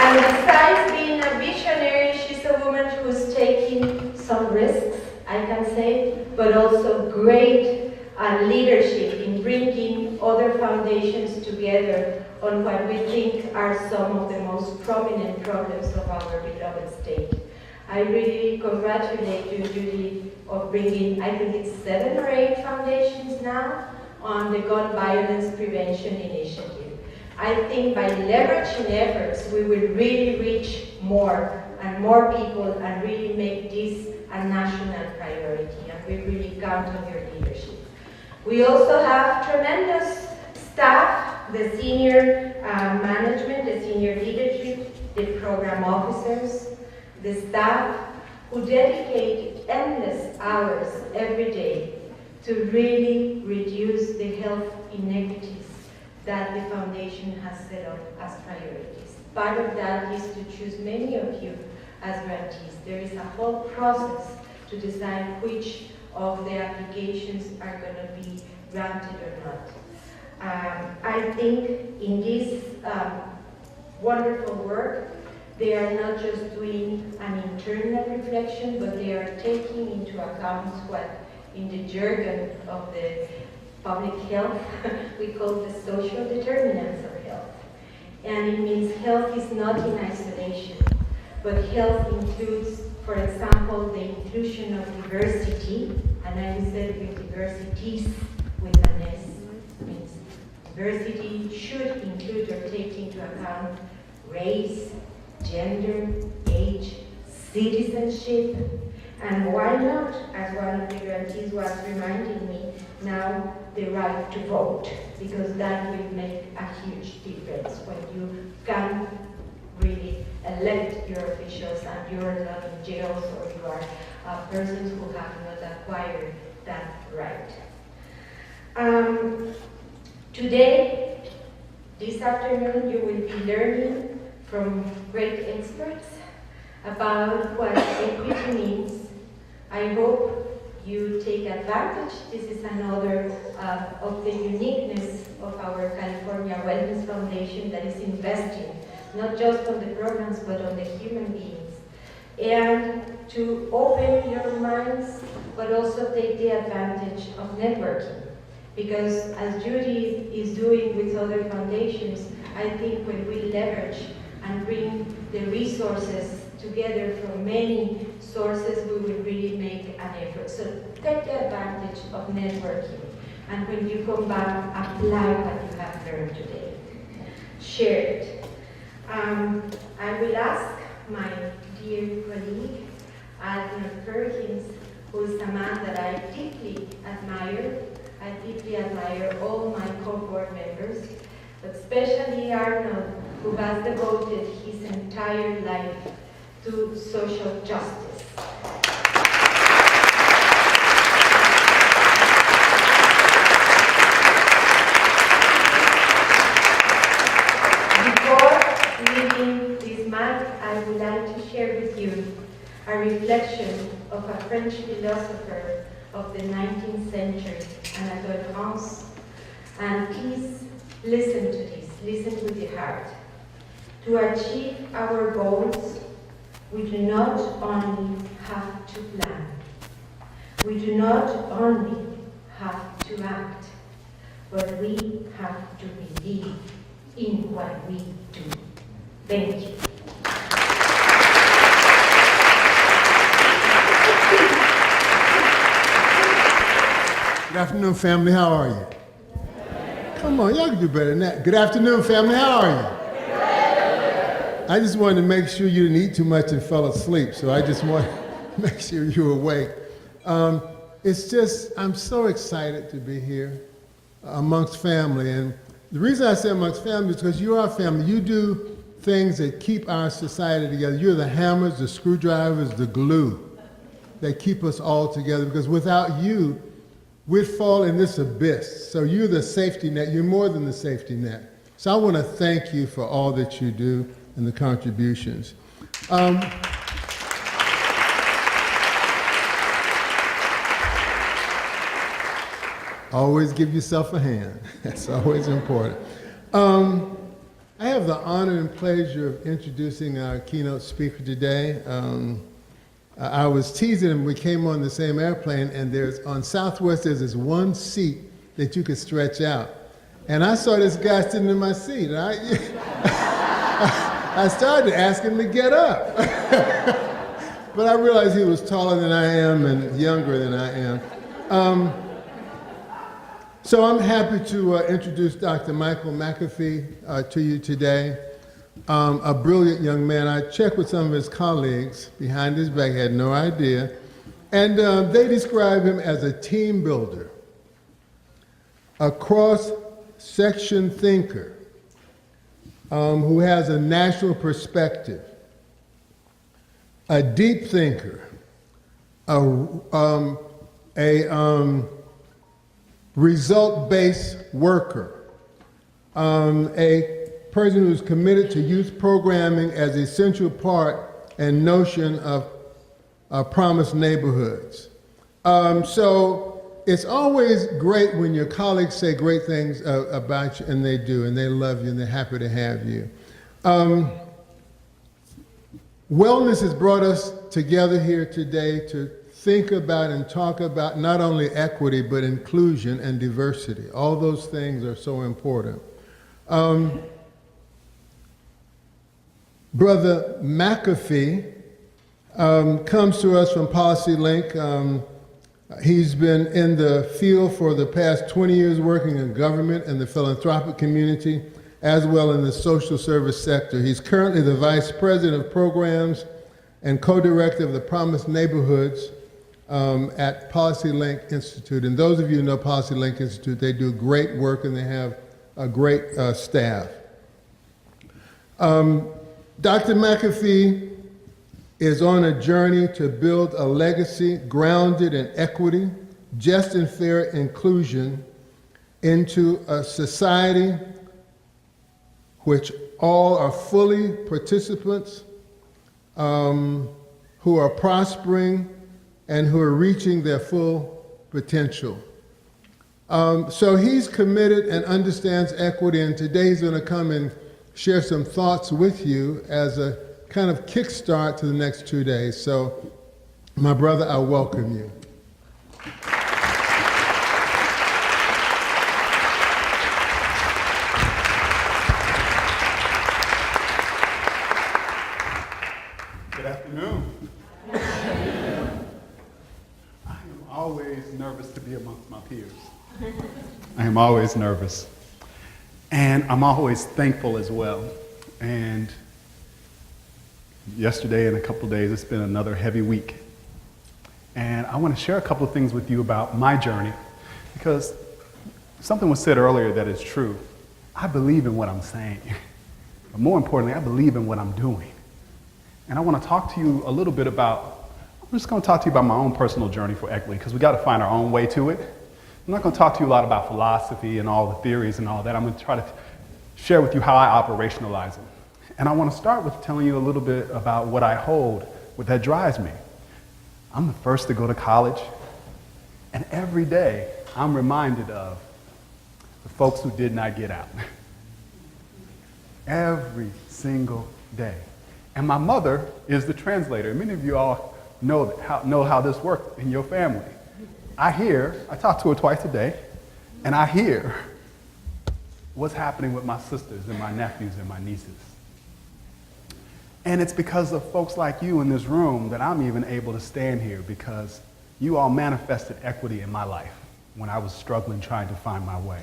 And besides being a visionary, she's a woman who's taking some risks, I can say, but also great leadership in bringing other foundations together on what we think are some of the most prominent problems of our beloved state. I really congratulate you, Judy, of bringing, I think it's 7 or 8 foundations now on the gun violence prevention initiative. I think by leveraging efforts, we will really reach more and more people and really make this a national priority, and we really count on your leadership. We also have tremendous staff, the senior management, the senior leadership, the program officers, the staff who dedicate endless hours every day to really reduce the health inequities that the foundation has set up as priorities. Part of that is to choose many of you as grantees. There is a whole process to decide which of the applications are going to be granted or not. I think in this wonderful work, they are not just doing an internal reflection, but they are taking into account what in the jargon of the public health we call the social determinants of health. And it means health is not in isolation, but health includes, for example, the inclusion of diversity, and I said with diversities with an S, means diversity should include or take into account race, gender, age, citizenship, and why not, as one of the grantees was reminding me, now the right to vote, because that will make a huge difference when you can really elect your officials and you're not in jails or you are persons who have not acquired that right. Today, this afternoon, you will be learning from great experts about what equity means. I hope you take advantage. This is another of the uniqueness of our California Wellness Foundation that is investing not just on the programs but on the human beings. And to open your minds but also take the advantage of networking. Because as Judy is doing with other foundations, I think when we leverage and bring the resources together from many sources, we will really make an effort. So take the advantage of networking. And when you come back, apply what you have learned today. Share it. I will ask my dear colleague, Admiral Perkins, who is a man that I deeply admire. I deeply admire all my co-board members, but especially Arnold, who has devoted his entire life to social justice. Before leaving this month, I would like to share with you a reflection of a French philosopher of the 19th century, Anatole France. And please listen to this, listen with the heart. To achieve our goals, we do not only have to plan. We do not only have to act, but we have to believe in what we do. Thank you. Good afternoon, family. How are you? Come on, y'all can do better than that. Good afternoon, family. How are you? I just wanted to make sure you didn't eat too much and fell asleep, so I just want to make sure you're awake. It's just, I'm so excited to be here amongst family. And the reason I say amongst family is because you are family. You do things that keep our society together. You're the hammers, the screwdrivers, the glue that keep us all together, because without you, we'd fall in this abyss. So you're the safety net. You're more than the safety net. So I want to thank you for all that you do and the contributions. Always give yourself a hand. That's always important. I have the honor and pleasure of introducing our keynote speaker today. I was teasing him, we came on the same airplane, and on Southwest there's this one seat that you could stretch out. And I saw this guy sitting in my seat, and I started to ask him to get up. But I realized he was taller than I am and younger than I am. So I'm happy to introduce Dr. Michael McAfee to you today. A brilliant young man. I checked with some of his colleagues behind his back, had no idea. And they describe him as a team builder, a cross-section thinker who has a national perspective, a deep thinker, a result-based worker, a person who's committed to youth programming as an essential part and notion of promised neighborhoods. So it's always great when your colleagues say great things about you, and they do, and they love you, and they're happy to have you. Wellness has brought us together here today to think about and talk about not only equity, but inclusion and diversity. All those things are so important. Brother McAfee comes to us from Policy Link. He's been in the field for the past 20 years working in government and the philanthropic community, as well in the social service sector. He's currently the Vice President of Programs and co-director of the Promised Neighborhoods at Policy Link Institute. And those of you who know Policy Link Institute, they do great work and they have a great staff. Dr. McAfee is on a journey to build a legacy grounded in equity, just and fair inclusion into a society which all are fully participants, who are prospering and who are reaching their full potential. So he's committed and understands equity, and today he's going to come and share some thoughts with you as a kind of kickstart to the next 2 days. So, my brother, I welcome you. Good afternoon. I am always nervous to be amongst my peers. I am always nervous. And I'm always thankful as well. And yesterday and a couple of days, it's been another heavy week. And I want to share a couple of things with you about my journey, because something was said earlier that is true. I believe in what I'm saying. But more importantly, I believe in what I'm doing. And I want to talk to you a little bit about, I'm just going to talk to you about my own personal journey for equity, because we got to find our own way to it. I'm not going to talk to you a lot about philosophy and all the theories and all that. I'm going to try to share with you how I operationalize it. And I want to start with telling you a little bit about what I hold, what that drives me. I'm the first to go to college, and every day I'm reminded of the folks who did not get out. Every single day. And my mother is the translator. Many of you all know how this works in your family. I talk to her twice a day, and I hear what's happening with my sisters and my nephews and my nieces. And it's because of folks like you in this room that I'm even able to stand here, because you all manifested equity in my life when I was struggling trying to find my way.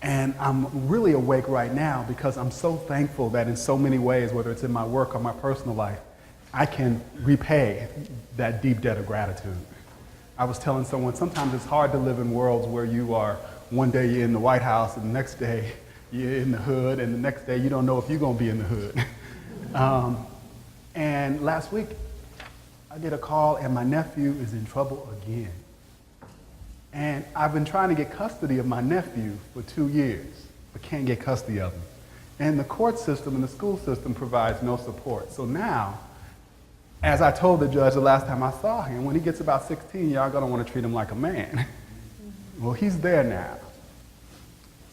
And I'm really awake right now because I'm so thankful that in so many ways, whether it's in my work or my personal life, I can repay that deep debt of gratitude. I was telling someone, sometimes it's hard to live in worlds where you are, one day you're in the White House, and the next day you're in the hood, and the next day you don't know if you're going to be in the hood. And last week, I get a call, and my nephew is in trouble again. And I've been trying to get custody of my nephew for 2 years, but can't get custody of him. And the court system and the school system provides no support. So now, as I told the judge the last time I saw him, when he gets about 16, y'all gonna want to treat him like a man. Well, he's there now.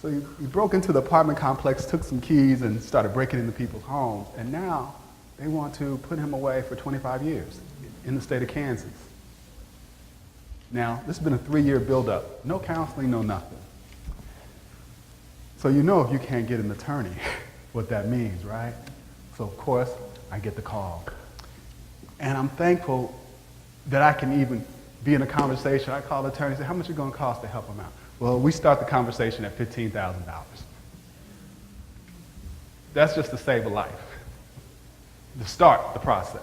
So he broke into the apartment complex, took some keys, and started breaking into people's homes. And now they want to put him away for 25 years in the state of Kansas. Now, this has been a 3-year buildup. No counseling, no nothing. So you know if you can't get an attorney, what that means, right? So of course, I get the call. And I'm thankful that I can even be in a conversation. I call the attorney and say, how much is it going to cost to help him out? Well, we start the conversation at $15,000. That's just to save a life, to start the process.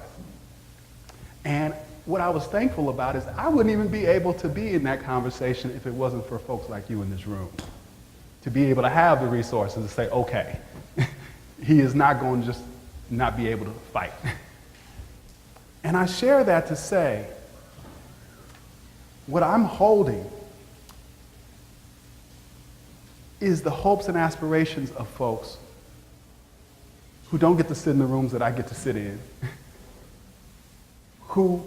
And what I was thankful about is I wouldn't even be able to be in that conversation if it wasn't for folks like you in this room. To be able to have the resources to say, okay, he is not going to just not be able to fight. And I share that to say, what I'm holding is the hopes and aspirations of folks who don't get to sit in the rooms that I get to sit in, who,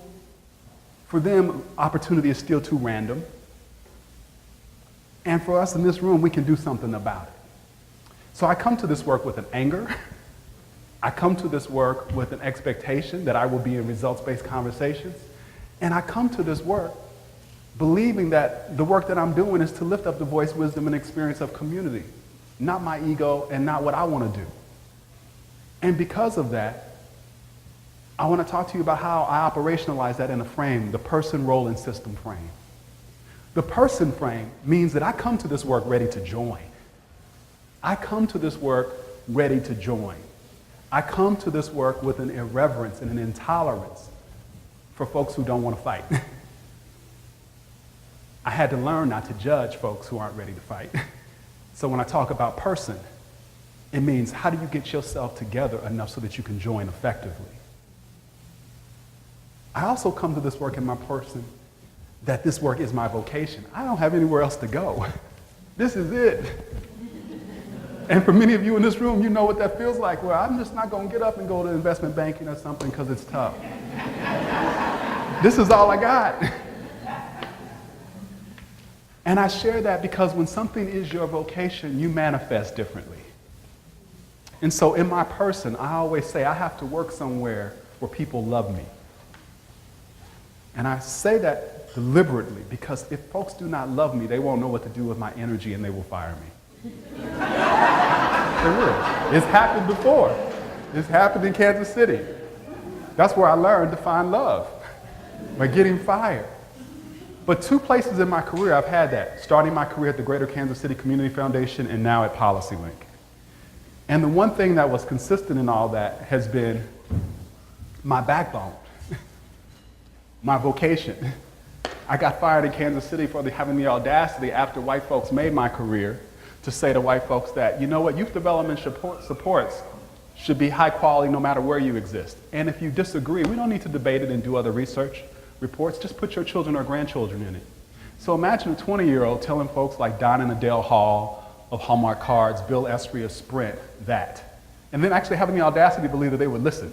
for them, opportunity is still too random. And for us in this room, we can do something about it. So I come to this work with an anger. I come to this work with an expectation that I will be in results-based conversations. And I come to this work believing that the work that I'm doing is to lift up the voice, wisdom, and experience of community, not my ego and not what I want to do. And because of that, I want to talk to you about how I operationalize that in a frame, the person, role, and system frame. The person frame means that I come to this work ready to join. I come to this work ready to join. I come to this work with an irreverence and an intolerance for folks who don't want to fight. I had to learn not to judge folks who aren't ready to fight. So when I talk about person, it means how do you get yourself together enough so that you can join effectively? I also come to this work in my person that this work is my vocation. I don't have anywhere else to go. This is it. And for many of you in this room, you know what that feels like. Well, I'm just not going to get up and go to investment banking or something because it's tough. This is all I got. And I share that because when something is your vocation, you manifest differently. And so in my person, I always say I have to work somewhere where people love me. And I say that deliberately because if folks do not love me, they won't know what to do with my energy and they will fire me. They will. It's happened before. It's happened in Kansas City. That's where I learned to find love, by getting fired. But 2 places in my career I've had that, starting my career at the Greater Kansas City Community Foundation and now at PolicyLink. And the one thing that was consistent in all that has been my backbone, my vocation. I got fired in Kansas City for having the audacity after white folks made my career to say to white folks that, you know what, youth development supports should be high quality no matter where you exist. And if you disagree, we don't need to debate it and do other research reports, just put your children or grandchildren in it. So imagine a 20-year-old telling folks like Don and Adele Hall of Hallmark Cards, Bill Esprey of Sprint, that. And then actually having the audacity to believe that they would listen.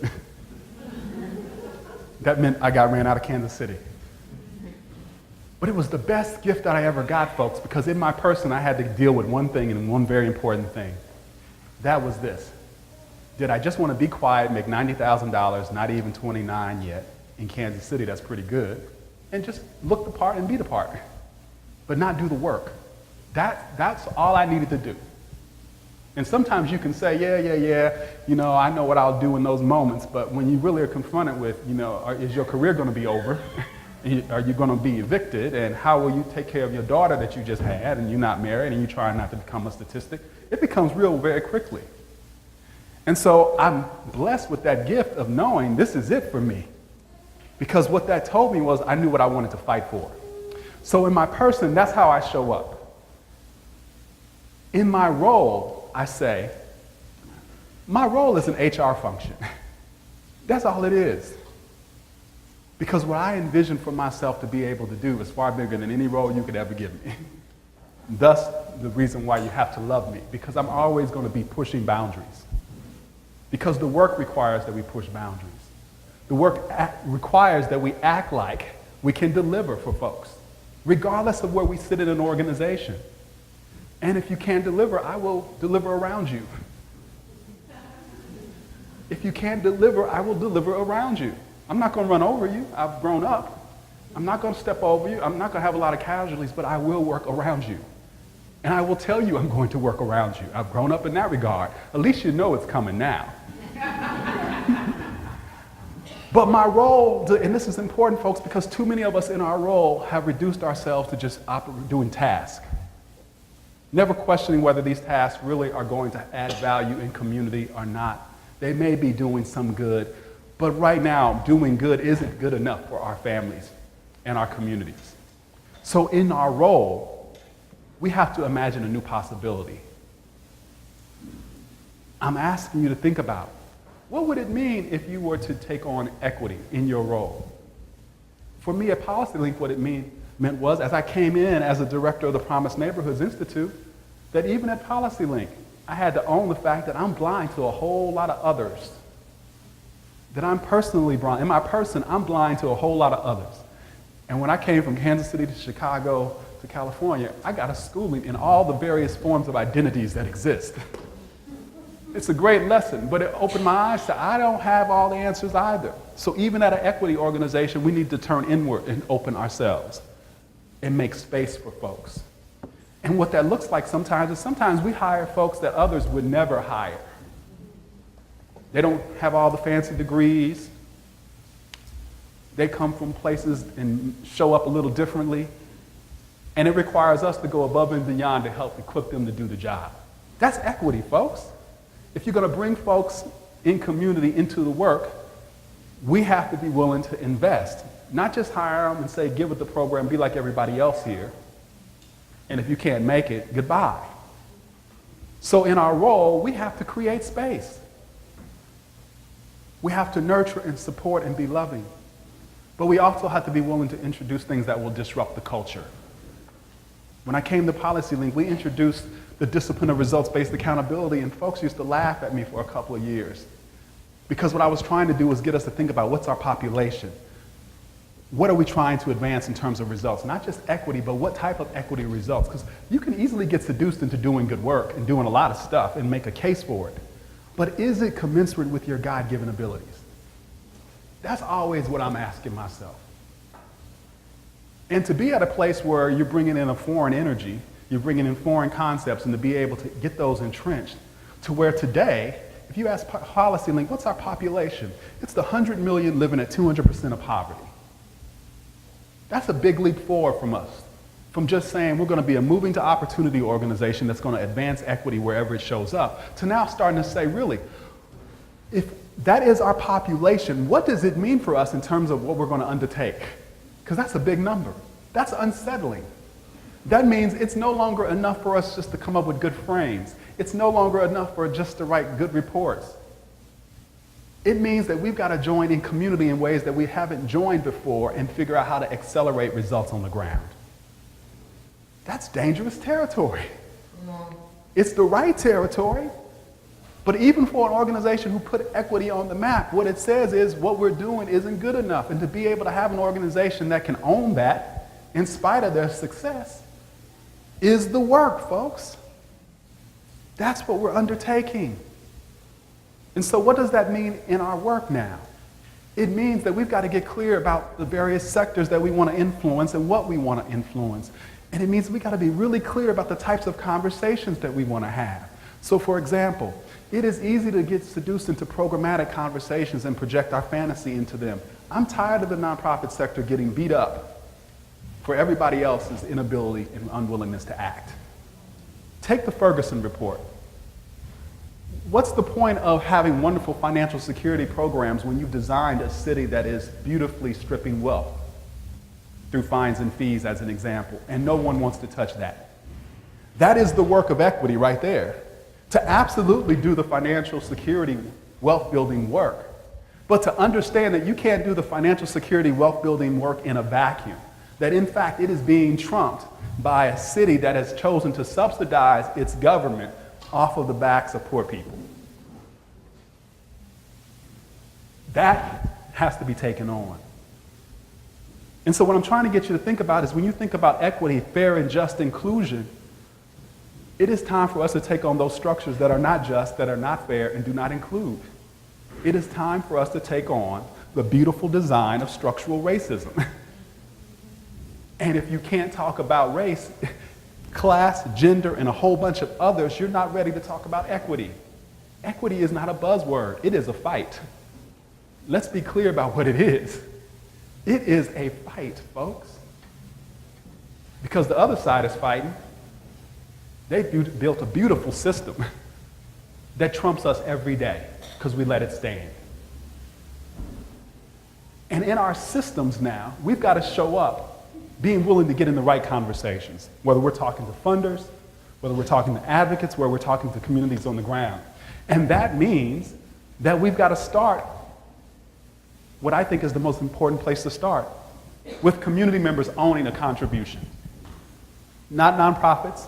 That meant I got ran out of Kansas City. But it was the best gift that I ever got, folks, because in my person I had to deal with one thing and one very important thing. That was this. Did I just want to be quiet, make $90,000, not even 29 yet, in Kansas City, that's pretty good, and just look the part and be the part, but not do the work? That's all I needed to do. And sometimes you can say, yeah, you know, I know what I'll do in those moments, but when you really are confronted with, you know, is your career going to be over? Are you going to be evicted? And how will you take care of your daughter that you just had and you're not married and you're trying not to become a statistic? It becomes real very quickly. And so I'm blessed with that gift of knowing this is it for me. Because what that told me was I knew what I wanted to fight for. So in my person, that's how I show up. In my role, I say, my role is an HR function. That's all it is. Because what I envision for myself to be able to do is far bigger than any role you could ever give me. Thus, the reason why you have to love me, because I'm always going to be pushing boundaries. Because the work requires that we push boundaries. The work requires that we act like we can deliver for folks, regardless of where we sit in an organization. And if you can't deliver, I will deliver around you. If you can't deliver, I will deliver around you. I'm not going to run over you. I've grown up. I'm not going to step over you. I'm not going to have a lot of casualties, but I will work around you. And I will tell you I'm going to work around you. I've grown up in that regard. At least you know it's coming now. But my role, and this is important, folks, because too many of us in our role have reduced ourselves to just doing tasks. Never questioning whether these tasks really are going to add value in community or not. They may be doing some good, but right now, doing good isn't good enough for our families and our communities. So in our role, we have to imagine a new possibility. I'm asking you to think about, what would it mean if you were to take on equity in your role? For me at PolicyLink, what it meant was, as I came in as a director of the Promised Neighborhoods Institute, that even at PolicyLink, I had to own the fact that I'm blind to a whole lot of others. That I'm personally blind. In my person, I'm blind to a whole lot of others. And when I came from Kansas City to Chicago to California, I got a schooling in all the various forms of identities that exist. It's a great lesson, but it opened my eyes to I don't have all the answers either. So even at an equity organization, we need to turn inward and open ourselves and make space for folks. And what that looks like sometimes is sometimes we hire folks that others would never hire. They don't have all the fancy degrees. They come from places and show up a little differently. And it requires us to go above and beyond to help equip them to do the job. That's equity, folks. If you're going to bring folks in community into the work, we have to be willing to invest. Not just hire them and say, give it the program, be like everybody else here. And if you can't make it, goodbye. So in our role, we have to create space. We have to nurture and support and be loving. But we also have to be willing to introduce things that will disrupt the culture. When I came to PolicyLink, we introduced the discipline of results-based accountability, and folks used to laugh at me for a couple of years. Because what I was trying to do was get us to think about what's our population? What are we trying to advance in terms of results? Not just equity, but what type of equity results? Because you can easily get seduced into doing good work and doing a lot of stuff and make a case for it. But is it commensurate with your God-given abilities? That's always what I'm asking myself. And to be at a place where you're bringing in a foreign energy, you're bringing in foreign concepts, and to be able to get those entrenched, to where today, if you ask PolicyLink, what's our population? It's the 100 million living at 200% of poverty. That's a big leap forward from us, from just saying we're going to be a moving to opportunity organization that's going to advance equity wherever it shows up, to now starting to say, really, if that is our population, what does it mean for us in terms of what we're going to undertake? Because that's a big number. That's unsettling. That means it's no longer enough for us just to come up with good frames. It's no longer enough for just to write good reports. It means that we've got to join in community in ways that we haven't joined before and figure out how to accelerate results on the ground. That's dangerous territory. It's the right territory. But even for an organization who put equity on the map, what it says is what we're doing isn't good enough. And to be able to have an organization that can own that in spite of their success is the work, folks. That's what we're undertaking. And so what does that mean in our work now? It means that we've got to get clear about the various sectors that we want to influence and what we want to influence. And it means we've got to be really clear about the types of conversations that we want to have. So for example, it is easy to get seduced into programmatic conversations and project our fantasy into them. I'm tired of the nonprofit sector getting beat up for everybody else's inability and unwillingness to act. Take the Ferguson report. What's the point of having wonderful financial security programs when you've designed a city that is beautifully stripping wealth through fines and fees as an example, and no one wants to touch that? That is the work of equity right there. To absolutely do the financial security wealth building work, but to understand that you can't do the financial security wealth building work in a vacuum, that in fact it is being trumped by a city that has chosen to subsidize its government off of the backs of poor people. That has to be taken on. And so what I'm trying to get you to think about is when you think about equity, fair and just inclusion, It is time for us to take on those structures that are not just, that are not fair, and do not include. It is time for us to take on the beautiful design of structural racism. And if you can't talk about race, class, gender, and a whole bunch of others, you're not ready to talk about equity. Equity is not a buzzword. It is a fight. Let's be clear about what it is. It is a fight, folks. Because the other side is fighting. They've built a beautiful system that trumps us every day because we let it stand. And in our systems now, we've got to show up being willing to get in the right conversations, whether we're talking to funders, whether we're talking to advocates, whether we're talking to communities on the ground. And that means that we've got to start what I think is the most important place to start, with community members owning a contribution. Not nonprofits,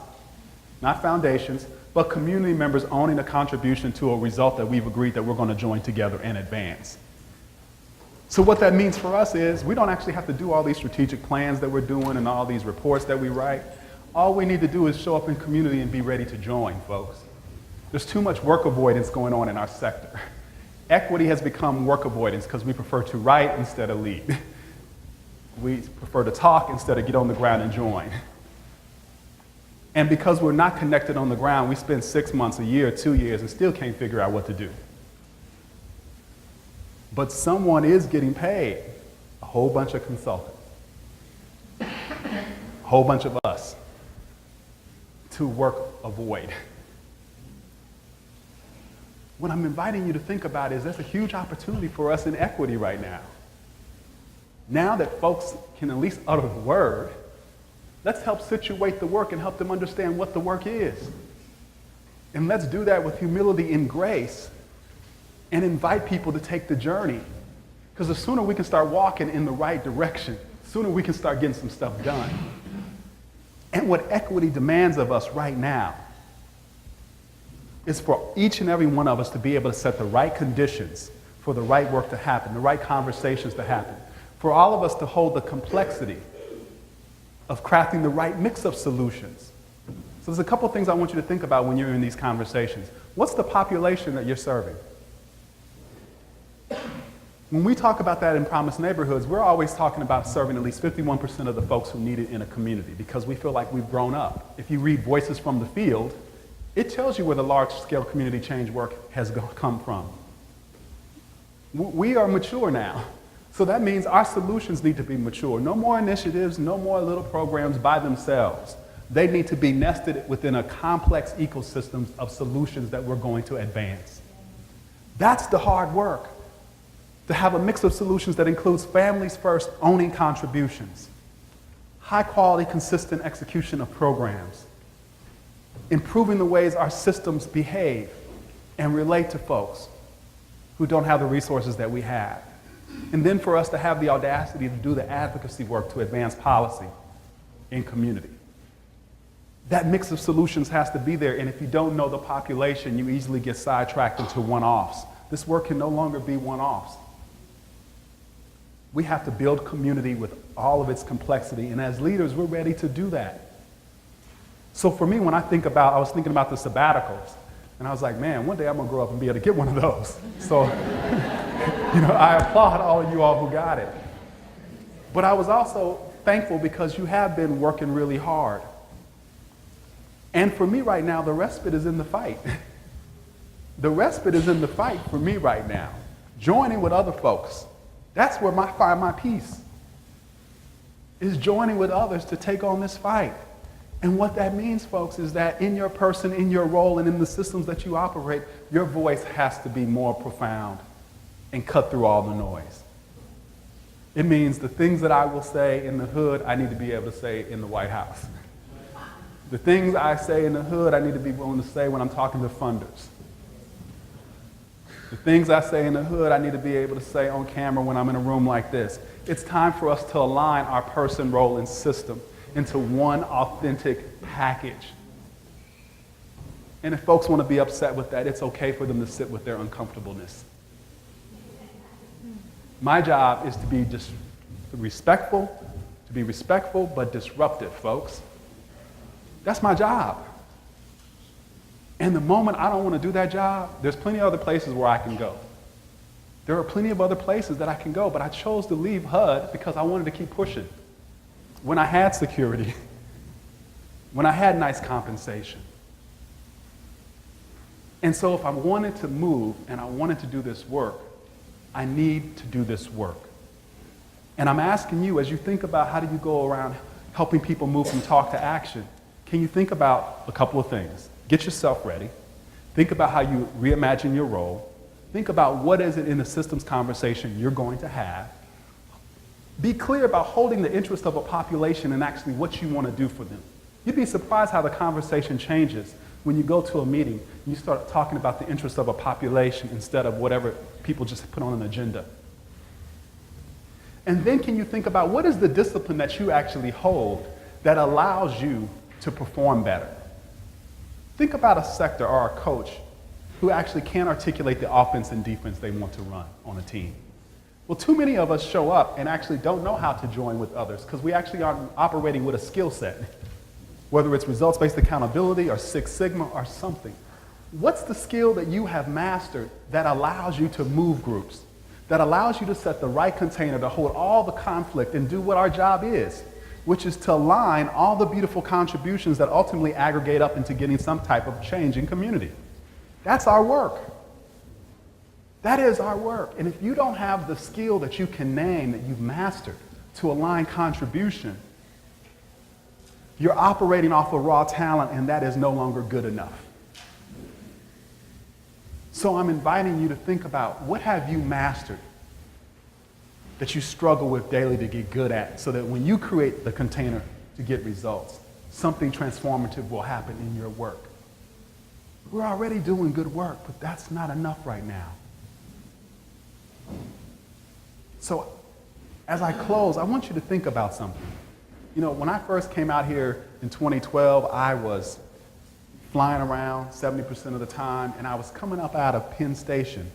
not foundations, but community members owning a contribution to a result that we've agreed that we're going to join together and advance. So what that means for us is we don't actually have to do all these strategic plans that we're doing and all these reports that we write. All we need to do is show up in community and be ready to join, folks. There's too much work avoidance going on in our sector. Equity has become work avoidance because we prefer to write instead of lead. We prefer to talk instead of get on the ground and join. And because we're not connected on the ground, we spend 6 months, a year, 2 years, and still can't figure out what to do. But someone is getting paid, a whole bunch of consultants, a whole bunch of us, to work avoid. What I'm inviting you to think about is there's a huge opportunity for us in equity right now. Now that folks can at least utter the word, let's help situate the work and help them understand what the work is. And let's do that with humility and grace and invite people to take the journey. Because the sooner we can start walking in the right direction, the sooner we can start getting some stuff done. And what equity demands of us right now is for each and every one of us to be able to set the right conditions for the right work to happen, the right conversations to happen, for all of us to hold the complexity of crafting the right mix of solutions. So there's a couple things I want you to think about when you're in these conversations. What's the population that you're serving? When we talk about that in Promised Neighborhoods, we're always talking about serving at least 51% of the folks who need it in a community because we feel like we've grown up. If you read Voices from the Field, it tells you where the large-scale community change work has come from. We are mature now. So that means our solutions need to be mature. No more initiatives, no more little programs by themselves. They need to be nested within a complex ecosystem of solutions that we're going to advance. That's the hard work. To have a mix of solutions that includes families first owning contributions, high quality, consistent execution of programs, improving the ways our systems behave and relate to folks who don't have the resources that we have. And then for us to have the audacity to do the advocacy work to advance policy in community. That mix of solutions has to be there, and if you don't know the population, you easily get sidetracked into one-offs. This work can no longer be one-offs. We have to build community with all of its complexity, and as leaders, we're ready to do that. So for me, when I was thinking about the sabbaticals, and I was like, man, one day I'm gonna grow up and be able to get one of those. So, I applaud all of you all who got it. But I was also thankful because you have been working really hard. And for me right now, the respite is in the fight. The respite is in the fight for me right now. Joining with other folks. That's where I find my peace. Is joining with others to take on this fight. And what that means, folks, is that in your person, in your role, and in the systems that you operate, your voice has to be more profound and cut through all the noise. It means the things that I will say in the hood, I need to be able to say in the White House. The things I say in the hood, I need to be willing to say when I'm talking to funders. The things I say in the hood, I need to be able to say on camera when I'm in a room like this. It's time for us to align our person, role, and system into one authentic package. And if folks want to be upset with that, it's okay for them to sit with their uncomfortableness. My job is to be respectful but disruptive, folks. That's my job. And the moment I don't want to do that job, there's plenty of other places where I can go. There are plenty of other places that I can go, but I chose to leave HUD because I wanted to keep pushing. When I had security, when I had nice compensation. And so if I wanted to move and I wanted to do this work, I need to do this work. And I'm asking you, as you think about how do you go around helping people move from talk to action, can you think about a couple of things? Get yourself ready. Think about how you reimagine your role. Think about what is it in the systems conversation you're going to have. Be clear about holding the interest of a population and actually what you want to do for them. You'd be surprised how the conversation changes when you go to a meeting and you start talking about the interest of a population instead of whatever people just put on an agenda. And then can you think about what is the discipline that you actually hold that allows you to perform better? Think about a sector or a coach who actually can't articulate the offense and defense they want to run on a team. Well, too many of us show up and actually don't know how to join with others because we actually are operating with a skill set, whether it's results-based accountability or Six Sigma or something. What's the skill that you have mastered that allows you to move groups, that allows you to set the right container to hold all the conflict and do what our job is, which is to align all the beautiful contributions that ultimately aggregate up into getting some type of change in community? That's our work. That is our work. And if you don't have the skill that you can name that you've mastered to align contribution, you're operating off of raw talent, and that is no longer good enough. So I'm inviting you to think about what have you mastered that you struggle with daily to get good at so that when you create the container to get results, something transformative will happen in your work. We're already doing good work, but that's not enough right now. So as I close, I want you to think about something. You know, when I first came out here in 2012, I was flying around 70% of the time, and I was coming up out of Penn Station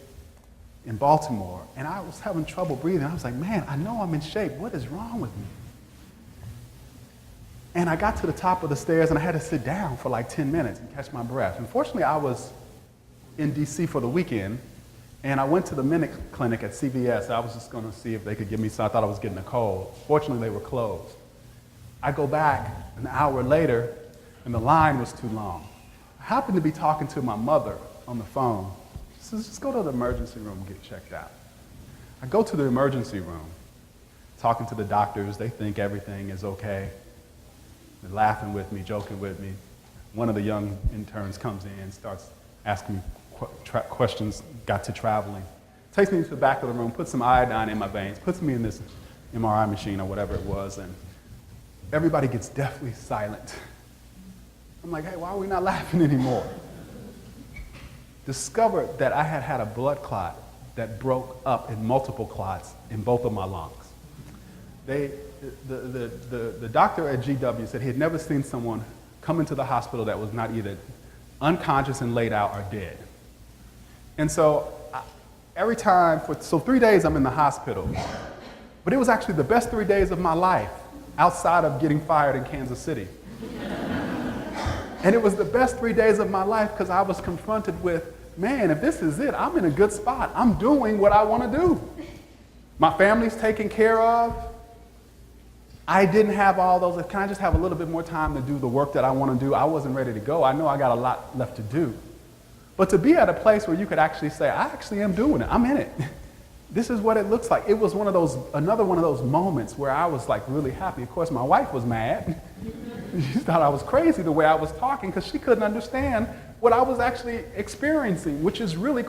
in Baltimore, and I was having trouble breathing. I was like, man, I know I'm in shape. What is wrong with me? And I got to the top of the stairs, and I had to sit down for like 10 minutes and catch my breath. Unfortunately, I was in D.C. for the weekend, and I went to the Minute Clinic at CVS. I was just going to see if they could give me some. I thought I was getting a cold. Fortunately, they were closed. I go back an hour later, and the line was too long. I happened to be talking to my mother on the phone. She says, just go to the emergency room and get checked out. I go to the emergency room, talking to the doctors. They think everything is okay. They're laughing with me, joking with me. One of the young interns comes in, starts asking me questions, got to traveling. Takes me to the back of the room, puts some iodine in my veins, puts me in this MRI machine or whatever it was, and everybody gets deathly silent. I'm like, hey, why are we not laughing anymore? Discovered that I had had a blood clot that broke up in multiple clots in both of my lungs. The doctor at GW said he had never seen someone come into the hospital that was not either unconscious and laid out or dead. And so every time, so 3 days I'm in the hospital, but it was actually the best 3 days of my life outside of getting fired in Kansas City. And it was the best 3 days of my life because I was confronted with, man, if this is it, I'm in a good spot. I'm doing what I want to do. My family's taken care of. I didn't have all those, can I just have a little bit more time to do the work that I want to do? I wasn't ready to go. I know I got a lot left to do. But to be at a place where you could actually say, I actually am doing it. I'm in it. This is what it looks like. It was another one of those moments where I was like really happy. Of course, my wife was mad. She thought I was crazy the way I was talking because she couldn't understand what I was actually experiencing, which is really,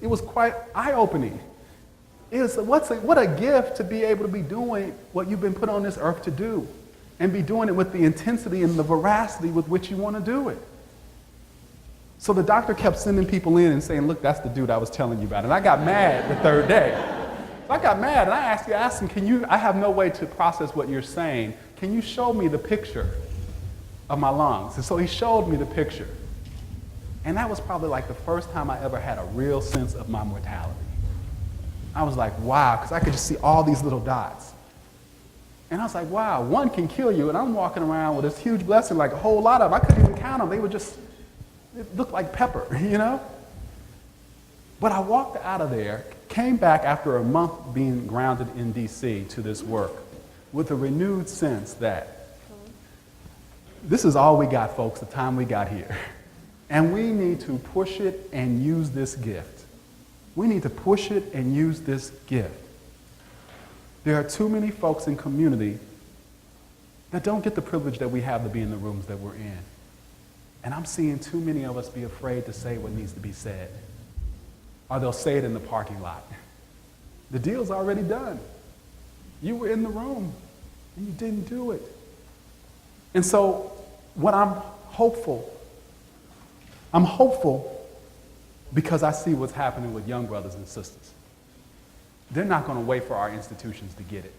it was quite eye-opening. What a gift to be able to be doing what you've been put on this earth to do and be doing it with the intensity and the veracity with which you want to do it. So the doctor kept sending people in and saying, look, that's the dude I was telling you about. And I got mad the third day. So I got mad and I asked him, I have no way to process what you're saying. Can you show me the picture of my lungs? And so he showed me the picture. And that was probably like the first time I ever had a real sense of my mortality. I was like, wow, because I could just see all these little dots. And I was like, wow, one can kill you. And I'm walking around with this huge blessing, like a whole lot of them. I couldn't even count them. They were just It looked like pepper, you know? But I walked out of there, came back after a month being grounded in DC to this work with a renewed sense that this is all we got, folks, the time we got here. And we need to push it and use this gift. We need to push it and use this gift. There are too many folks in community that don't get the privilege that we have to be in the rooms that we're in. And I'm seeing too many of us be afraid to say what needs to be said. Or they'll say it in the parking lot. The deal's already done. You were in the room and you didn't do it. And so what I'm hopeful because I see what's happening with young brothers and sisters. They're not going to wait for our institutions to get it.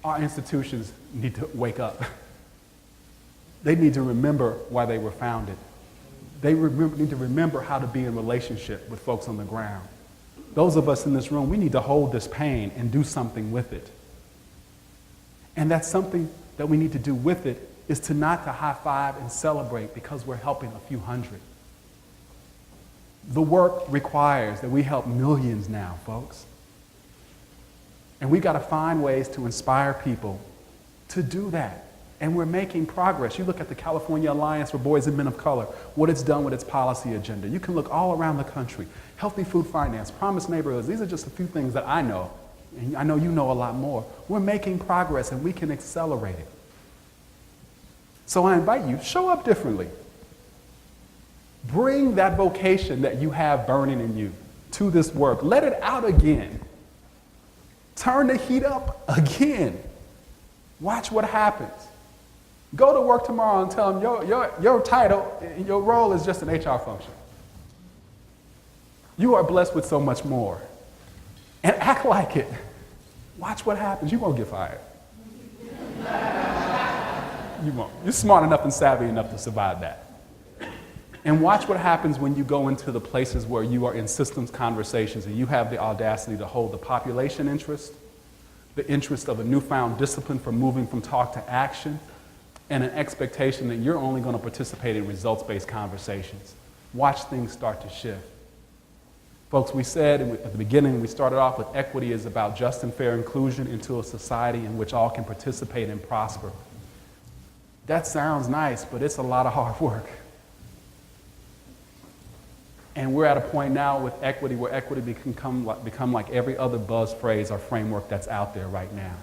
Our institutions need to wake up. They need to remember why they were founded. They need to remember how to be in relationship with folks on the ground. Those of us in this room, we need to hold this pain and do something with it. And that's something that we need to do with it is to not to high five and celebrate because we're helping a few hundred. The work requires that we help millions now, folks. And we got to find ways to inspire people to do that. And we're making progress. You look at the California Alliance for Boys and Men of Color, what it's done with its policy agenda. You can look all around the country. Healthy food finance, promised neighborhoods. These are just a few things that I know. And I know you know a lot more. We're making progress and we can accelerate it. So I invite you, show up differently. Bring that vocation that you have burning in you to this work. Let it out again. Turn the heat up again. Watch what happens. Go to work tomorrow and tell them your title, your role is just an HR function. You are blessed with so much more. And act like it. Watch what happens. You won't get fired. You won't. You're smart enough and savvy enough to survive that. And watch what happens when you go into the places where you are in systems conversations and you have the audacity to hold the population interest, the interest of a newfound discipline for moving from talk to action, and an expectation that you're only going to participate in results-based conversations. Watch things start to shift. Folks, we said at the beginning, we started off with equity is about just and fair inclusion into a society in which all can participate and prosper. That sounds nice, but it's a lot of hard work. And we're at a point now with equity where equity can become like every other buzz phrase or framework that's out there right now.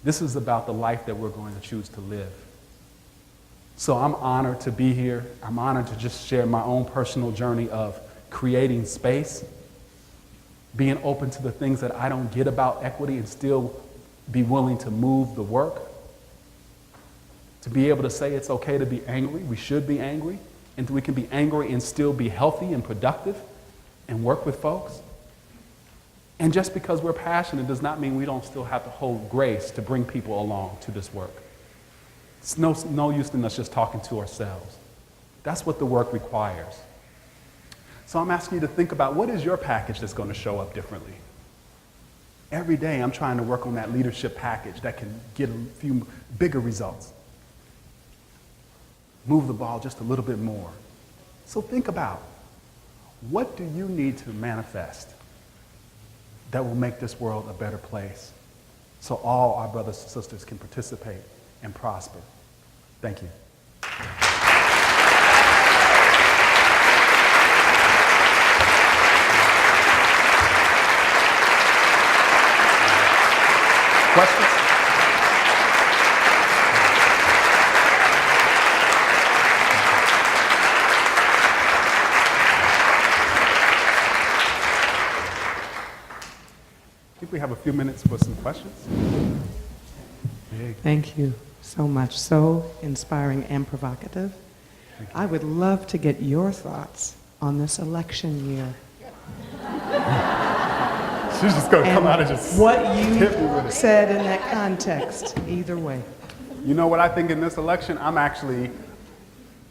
This is about the life that we're going to choose to live. So I'm honored to be here. I'm honored to just share my own personal journey of creating space, being open to the things that I don't get about equity and still be willing to move the work. To be able to say it's okay to be angry, we should be angry, and we can be angry and still be healthy and productive and work with folks. And just because we're passionate does not mean we don't still have to hold grace to bring people along to this work. It's no use in us just talking to ourselves. That's what the work requires. So I'm asking you to think about what is your package that's going to show up differently. Every day I'm trying to work on that leadership package that can get a few bigger results. Move the ball just a little bit more. So think about, what do you need to manifest that will make this world a better place so all our brothers and sisters can participate and prosper? Thank you. Questions? I think we have a few minutes for some questions. Thank you so much. So inspiring and provocative. I would love to get your thoughts on this election year. She's just going to come out and just what hit me with you it. said in that context, either way. You know what I think in this election? I'm actually,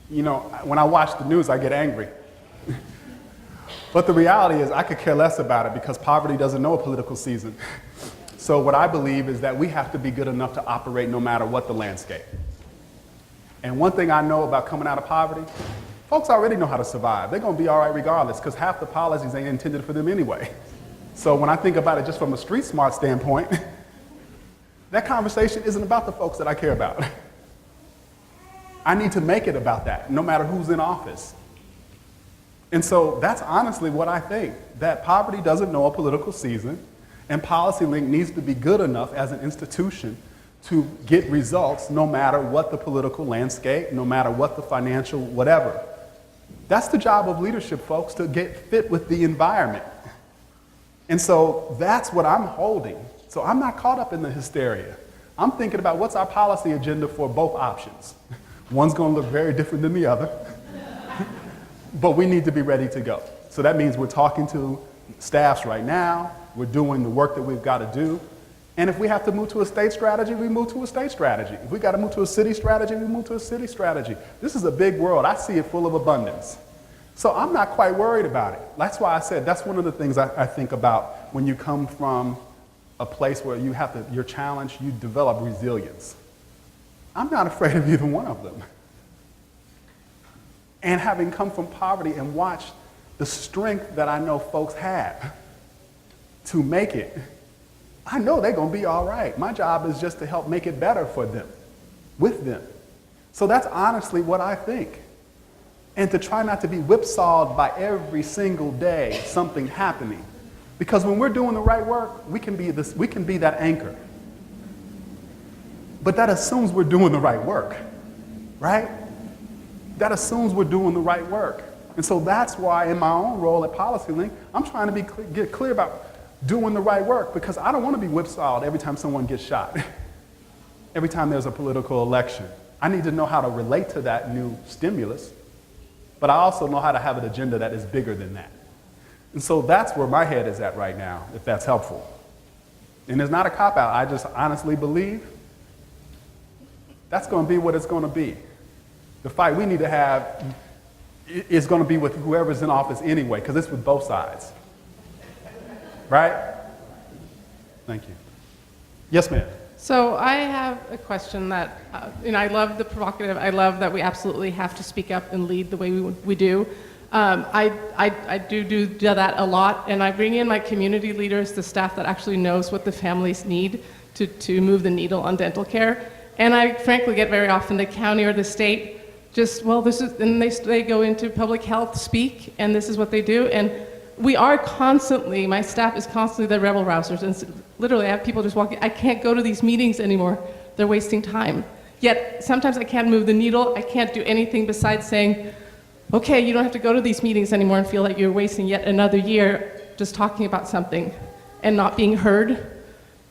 when I watch the news, I get angry. But the reality is I could care less about it because poverty doesn't know a political season. So what I believe is that we have to be good enough to operate no matter what the landscape. And one thing I know about coming out of poverty, folks already know how to survive. They're going to be all right regardless, because half the policies ain't intended for them anyway. So when I think about it just from a street smart standpoint, that conversation isn't about the folks that I care about. I need to make it about that, no matter who's in office. And so that's honestly what I think, that poverty doesn't know a political season, and PolicyLink needs to be good enough as an institution to get results no matter what the political landscape, no matter what the financial, whatever. That's the job of leadership, folks, to get fit with the environment. And so that's what I'm holding. So I'm not caught up in the hysteria. I'm thinking about what's our policy agenda for both options. One's going to look very different than the other, but we need to be ready to go. So that means we're talking to staffs right now, we're doing the work that we've got to do, and if we have to move to a state strategy, we move to a state strategy. If we got to move to a city strategy, we move to a city strategy. This is a big world. I see it full of abundance. So I'm not quite worried about it. That's why I said that's one of the things I think about when you come from a place where you're challenged, you develop resilience. I'm not afraid of either one of them. And having come from poverty and watched the strength that I know folks have to make it, I know they're going to be all right. My job is just to help make it better for them, with them. So that's honestly what I think. And to try not to be whipsawed by every single day something happening. Because when we're doing the right work, we can be that anchor. But that assumes we're doing the right work, right? That assumes we're doing the right work. And so that's why in my own role at PolicyLink, I'm trying to get clear about doing the right work, because I don't want to be whipsawed every time someone gets shot, every time there's a political election. I need to know how to relate to that new stimulus, but I also know how to have an agenda that is bigger than that. And so that's where my head is at right now, if that's helpful. And it's not a cop-out. I just honestly believe that's going to be what it's going to be. The fight we need to have is going to be with whoever's in office anyway, because it's with both sides. Right? Thank you. Yes, ma'am. So I have a question that, I love the provocative. I love that we absolutely have to speak up and lead the way we do. I do that a lot, and I bring in my community leaders, the staff that actually knows what the families need to move the needle on dental care. And I frankly get very often the county or the state and they go into public health speak, and this is what they do. And we are constantly, my staff is constantly the rebel rousers, and literally I have people just walking, I can't go to these meetings anymore, they're wasting time. Yet sometimes I can't move the needle, I can't do anything besides saying, okay, you don't have to go to these meetings anymore and feel like you're wasting yet another year just talking about something and not being heard.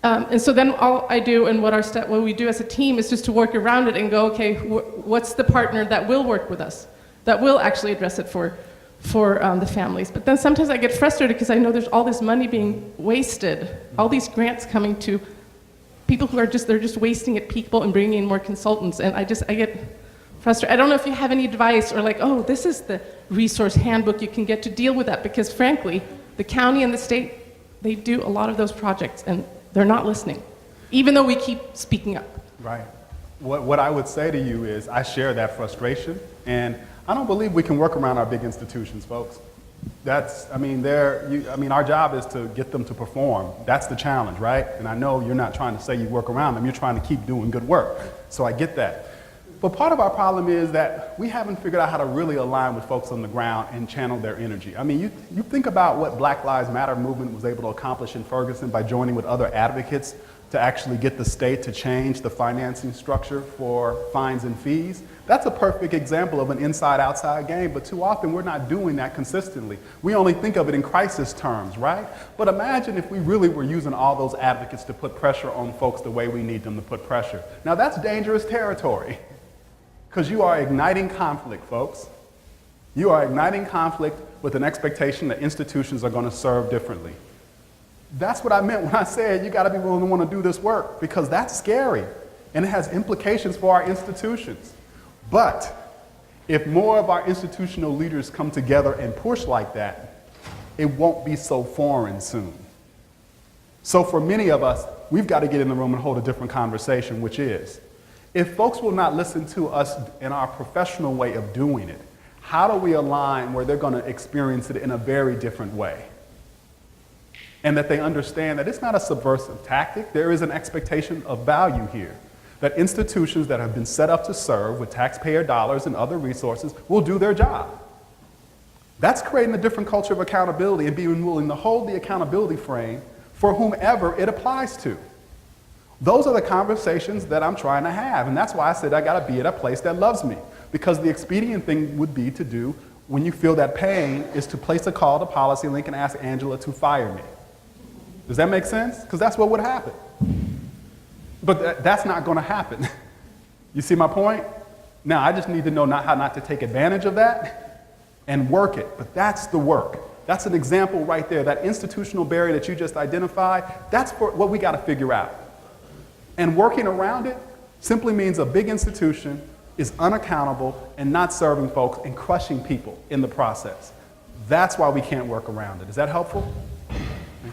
And so then all I do and what we do as a team is just to work around it and go, okay, what's the partner that will work with us, that will actually address it for the families. But then sometimes I get frustrated because I know there's all this money being wasted, all these grants coming to people who are they're just wasting it, people, and bringing in more consultants. And I get frustrated. I don't know if you have any advice or this is the resource handbook you can get to deal with that, because frankly, the county and the state, they do a lot of those projects and they're not listening, even though we keep speaking up. Right. What I would say to you is I share that frustration, and I don't believe we can work around our big institutions, folks. Our job is to get them to perform. That's the challenge, right? And I know you're not trying to say you work around them, you're trying to keep doing good work. So I get that. But part of our problem is that we haven't figured out how to really align with folks on the ground and channel their energy. I mean, you think about what Black Lives Matter movement was able to accomplish in Ferguson by joining with other advocates to actually get the state to change the financing structure for fines and fees. That's a perfect example of an inside-outside game, but too often we're not doing that consistently. We only think of it in crisis terms, right? But imagine if we really were using all those advocates to put pressure on folks the way we need them to put pressure. Now that's dangerous territory. Because you are igniting conflict, folks. You are igniting conflict with an expectation that institutions are going to serve differently. That's what I meant when I said you got to be willing to want to do this work, because that's scary and it has implications for our institutions. But if more of our institutional leaders come together and push like that, it won't be so foreign soon. So for many of us, we've got to get in the room and hold a different conversation, which is, If folks will not listen to us in our professional way of doing it, how do we align where they're going to experience it in a very different way? And that they understand that it's not a subversive tactic. There is an expectation of value here. That institutions that have been set up to serve with taxpayer dollars and other resources will do their job. That's creating a different culture of accountability and being willing to hold the accountability frame for whomever it applies to. Those are the conversations that I'm trying to have, and that's why I said I gotta be at a place that loves me. Because the expedient thing would be to do, when you feel that pain, is to place a call to PolicyLink and ask Angela to fire me. Does that make sense? Because that's what would happen. But that's not gonna happen. You see my point? Now, I just need to know how not to take advantage of that and work it, but that's the work. That's an example right there. That institutional barrier that you just identified, that's what we gotta figure out. And working around it simply means a big institution is unaccountable and not serving folks and crushing people in the process. That's why we can't work around it. Is that helpful? Thank you.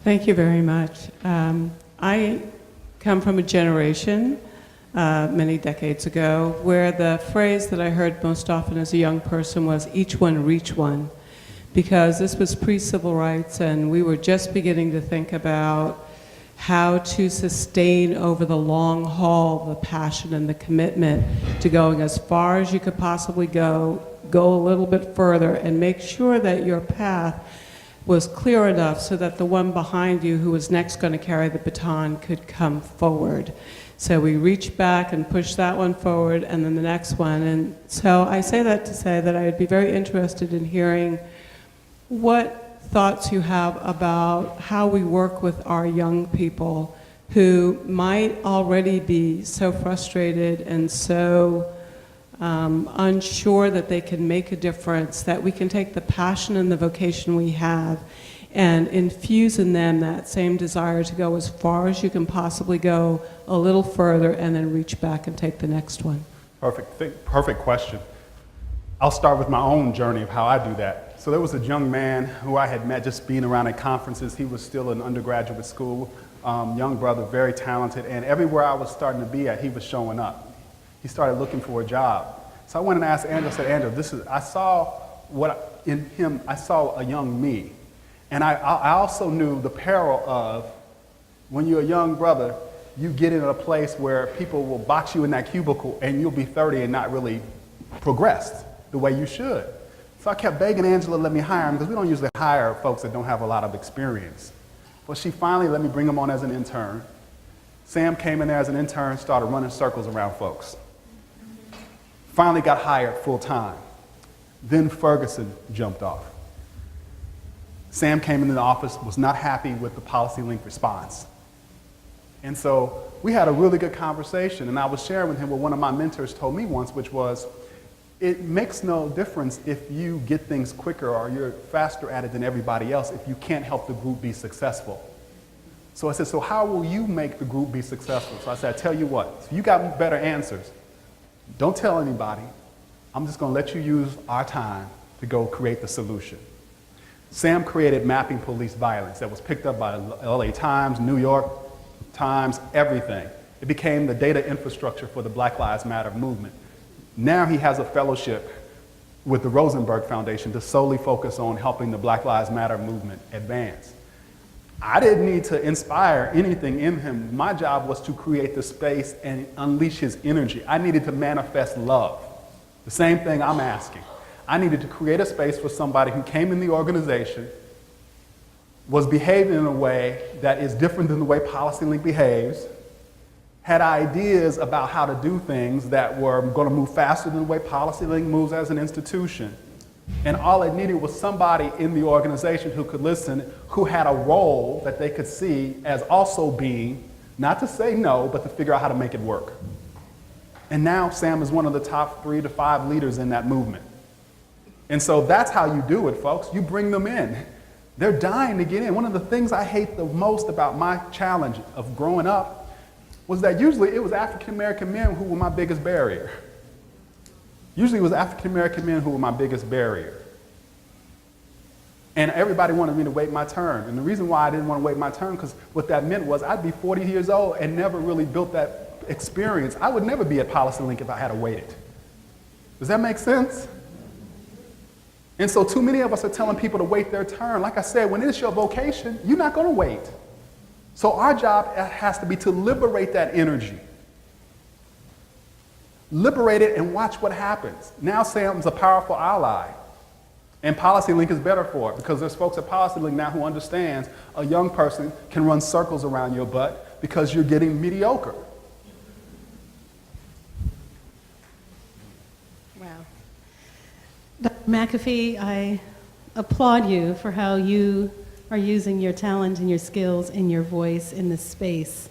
Thank you very much. I come from a generation, many decades ago, where the phrase that I heard most often as a young person was, each one reach one, because this was pre-civil rights and we were just beginning to think about how to sustain over the long haul the passion and the commitment to going as far as you could possibly go a little bit further, and make sure that your path was clear enough so that the one behind you who was next going to carry the baton could come forward. So we reached back and pushed that one forward, and then the next one. And so I say that to say that I would be very interested in hearing what thoughts you have about how we work with our young people who might already be so frustrated and so unsure that they can make a difference, that we can take the passion and the vocation we have and infuse in them that same desire to go as far as you can possibly go, a little further, and then reach back and take the next one. Perfect question. I'll start with my own journey of how I do that. So there was a young man who I had met just being around at conferences. He was still in undergraduate school, young brother, very talented, and everywhere I was starting to be at, he was showing up. He started looking for a job. So I went and asked Andrew, I said, Andrew, I saw in him, I saw a young me. And I also knew the peril of when you're a young brother, you get in a place where people will box you in that cubicle and you'll be 30 and not really progressed the way you should. So I kept begging Angela to let me hire him, because we don't usually hire folks that don't have a lot of experience. But she finally let me bring him on as an intern. Sam came in there as an intern, started running circles around folks. Finally got hired full time. Then Ferguson jumped off. Sam came into the office, was not happy with the PolicyLink response. And so we had a really good conversation, and I was sharing with him what one of my mentors told me once, which was, it makes no difference if you get things quicker or you're faster at it than everybody else if you can't help the group be successful. So I said, so how will you make the group be successful? So I said, I tell you what, if you got better answers, don't tell anybody. I'm just going to let you use our time to go create the solution. Sam created Mapping Police Violence that was picked up by LA Times, New York Times, everything. It became the data infrastructure for the Black Lives Matter movement. Now he has a fellowship with the Rosenberg Foundation to solely focus on helping the Black Lives Matter movement advance. I didn't need to inspire anything in him. My job was to create the space and unleash his energy. I needed to manifest love. The same thing I'm asking. I needed to create a space for somebody who came in the organization, was behaving in a way that is different than the way PolicyLink behaves, had ideas about how to do things that were going to move faster than the way PolicyLink moves as an institution. And all it needed was somebody in the organization who could listen, who had a role that they could see as also being, not to say no, but to figure out how to make it work. And now Sam is one of the top 3 to 5 leaders in that movement. And so that's how you do it, folks. You bring them in. They're dying to get in. One of the things I hate the most about my challenge of growing up was that usually it was African-American men who were my biggest barrier. Usually it was African-American men who were my biggest barrier. And everybody wanted me to wait my turn. And the reason why I didn't want to wait my turn, because what that meant was I'd be 40 years old and never really built that experience. I would never be at PolicyLink if I had to wait it. Does that make sense? And so too many of us are telling people to wait their turn. Like I said, when it's your vocation, you're not going to wait. So our job has to be to liberate that energy. Liberate it and watch what happens. Now Sam's a powerful ally. And PolicyLink is better for it because there's folks at PolicyLink now who understands a young person can run circles around your butt because you're getting mediocre. Wow. Dr. McAfee, I applaud you for how you are using your talent and your skills and your voice in this space.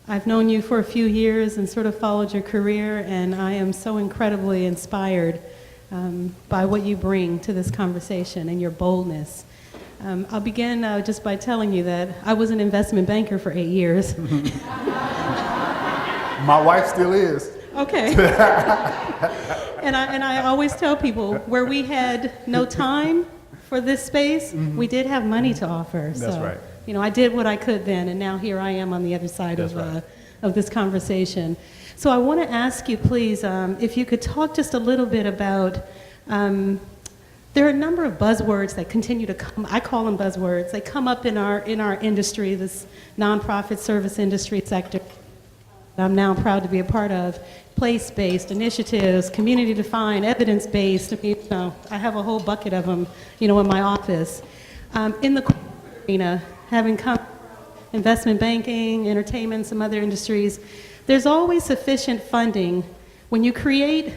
I've known you for a few years and sort of followed your career, and I am so incredibly inspired by what you bring to this conversation and your boldness. I'll begin just by telling you that I was an investment banker for 8 years. My wife still is. Okay. And I always tell people, where we had no time for this space, we did have money to offer. That's so, right. You know, I did what I could then, and now here I am on the other side of this conversation. So I want to ask you, please, if you could talk just a little bit about, there are a number of buzzwords that continue to come, I call them buzzwords, they come up in our industry, this nonprofit service industry sector I'm now proud to be a part of. Place-based initiatives, community-defined, evidence-based. I have a whole bucket of them, in my office. In the arena, having come from investment banking, entertainment, some other industries, there's always sufficient funding. When you create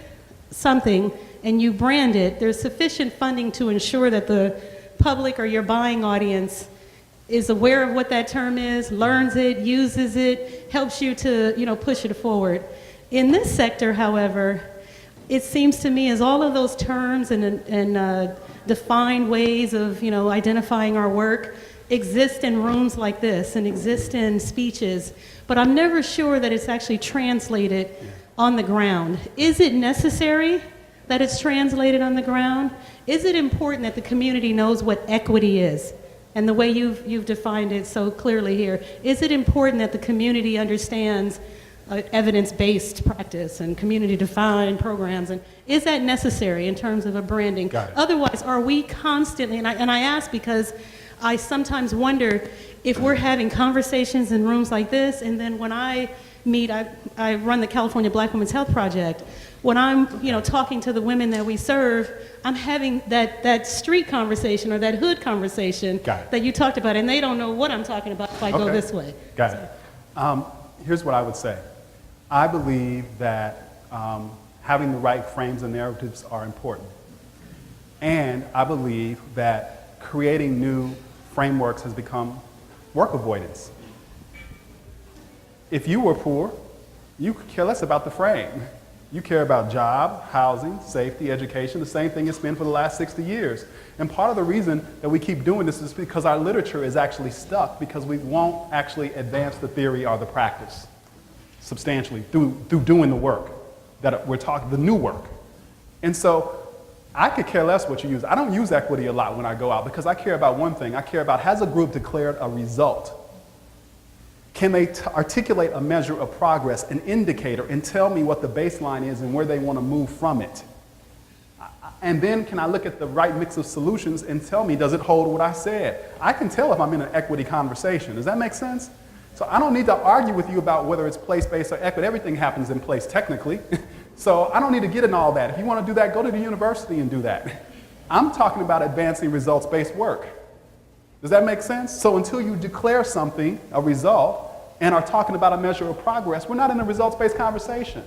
something and you brand it, there's sufficient funding to ensure that the public or your buying audience is aware of what that term is, learns it, uses it, helps you to, push it forward. In this sector, however, it seems to me as all of those terms and defined ways of, identifying our work exist in rooms like this and exist in speeches, but I'm never sure that it's actually translated on the ground. Is it necessary that it's translated on the ground? Is it important that the community knows what equity is? And the way you've defined it so clearly here, is it important that the community understands evidence-based practice and community-defined programs? And is that necessary in terms of a branding? Otherwise, are we constantly, and I ask because I sometimes wonder if we're having conversations in rooms like this, and then when I meet, I run the California Black Women's Health Project. When I'm, talking to the women that we serve, I'm having that street conversation or that hood conversation that you talked about, and they don't know what I'm talking about if I go this way. Got it. Here's what I would say. I believe that having the right frames and narratives are important. And I believe that creating new frameworks has become work avoidance. If you were poor, you could care less about the frame. You care about job, housing, safety, education, the same thing it's been for the last 60 years. And part of the reason that we keep doing this is because our literature is actually stuck because we won't actually advance the theory or the practice substantially through doing the work that we're talking, the new work. And so I could care less what you use. I don't use equity a lot when I go out because I care about one thing. I care about, has a group declared a result? Can they articulate a measure of progress, an indicator, and tell me what the baseline is and where they want to move from it? And then can I look at the right mix of solutions and tell me, does it hold what I said? I can tell if I'm in an equity conversation. Does that make sense? So I don't need to argue with you about whether it's place-based or equity. Everything happens in place technically. So I don't need to get in all that. If you want to do that, go to the university and do that. I'm talking about advancing results-based work. Does that make sense? So until you declare something, a result, and are talking about a measure of progress, we're not in a results-based conversation.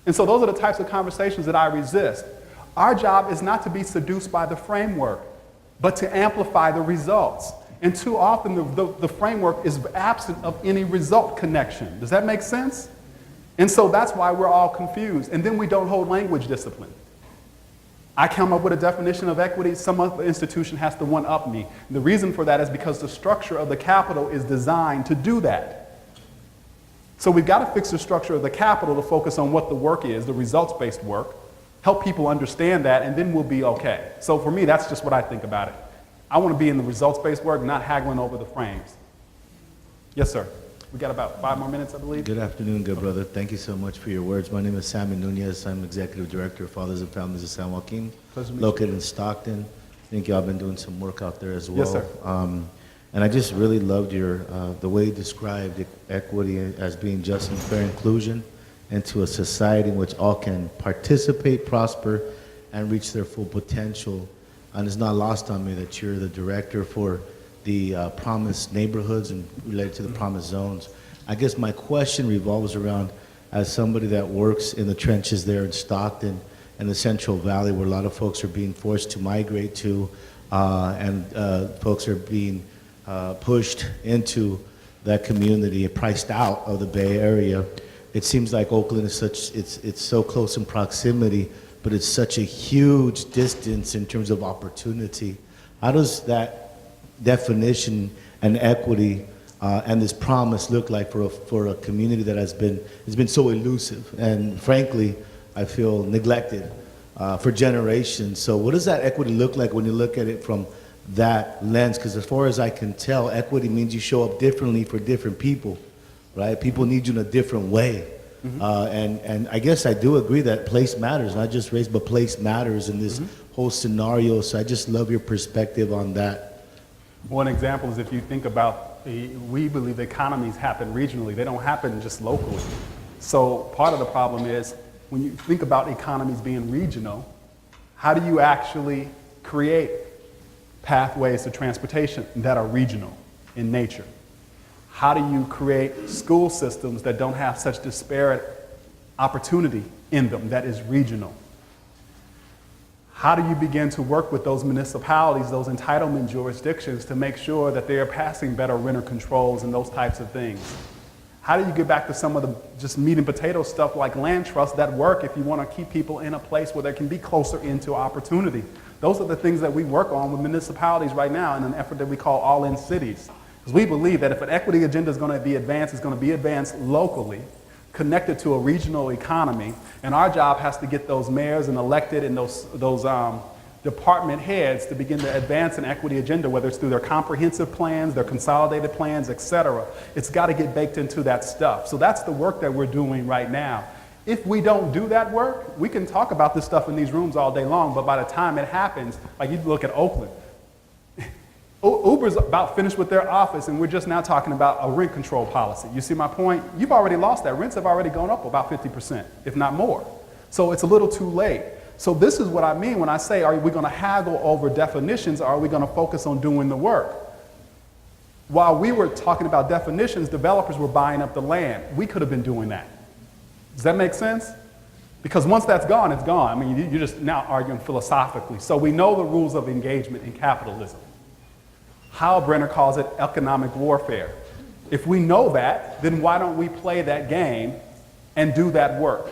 And so those are the types of conversations that I resist. Our job is not to be seduced by the framework, but to amplify the results. And too often the framework is absent of any result connection. Does that make sense? And so that's why we're all confused. And then we don't hold language discipline. I come up with a definition of equity, some other institution has to one-up me. The reason for that is because the structure of the capital is designed to do that. So we've got to fix the structure of the capital to focus on what the work is, the results-based work, help people understand that, and then we'll be okay. So for me, that's just what I think about it. I want to be in the results-based work, not haggling over the frames. Yes, sir. We got about 5 more minutes, I believe. Good afternoon, good brother. Thank you so much for your words. My name is Sammy Nunez. I'm Executive Director of Fathers and Families of San Joaquin, located in Stockton. I think y'all been doing some work out there as well. Yes, sir. And I just really loved the way you described equity as being just and fair inclusion into a society in which all can participate, prosper, and reach their full potential. And it's not lost on me that you're the director for the promised neighborhoods and related to the promised zones. I guess my question revolves around, as somebody that works in the trenches there in Stockton and the Central Valley, where a lot of folks are being forced to migrate to, and folks are being pushed into that community, priced out of the Bay Area. It seems like Oakland is it's so close in proximity, but it's such a huge distance in terms of opportunity. How does that definition and equity and this promise look like for a community that has been so elusive and, frankly, I feel neglected for generations? So what does that equity look like when you look at it from that lens? Because as far as I can tell, equity means you show up differently for different people, right? People need you in a different way. Mm-hmm. And I guess I do agree that place matters, not just race, but place matters in this whole scenario. So I just love your perspective on that. One example is if you think about, we believe the economies happen regionally. They don't happen just locally. So part of the problem is when you think about economies being regional, how do you actually create pathways to transportation that are regional in nature? How do you create school systems that don't have such disparate opportunity in them that is regional? How do you begin to work with those municipalities, those entitlement jurisdictions, to make sure that they are passing better renter controls and those types of things? How do you get back to some of the just meat and potato stuff like land trusts that work if you want to keep people in a place where they can be closer into opportunity? Those are the things that we work on with municipalities right now in an effort that we call All In Cities. Because we believe that if an equity agenda is going to be advanced, it's going to be advanced locally, connected to a regional economy, and our job has to get those mayors and elected and those department heads to begin to advance an equity agenda, whether it's through their comprehensive plans, their consolidated plans, et cetera. It's got to get baked into that stuff. So that's the work that we're doing right now. If we don't do that work, we can talk about this stuff in these rooms all day long, but by the time it happens, like you look at Oakland, Uber's about finished with their office, and we're just now talking about a rent control policy. You see my point? You've already lost that. Rents have already gone up about 50%, if not more. So it's a little too late. So this is what I mean when I say, are we going to haggle over definitions, or are we going to focus on doing the work? While we were talking about definitions, developers were buying up the land. We could have been doing that. Does that make sense? Because once that's gone, it's gone. I mean, you're just now arguing philosophically. So we know the rules of engagement in capitalism. Hal Brenner calls it economic warfare. If we know that, then why don't we play that game and do that work?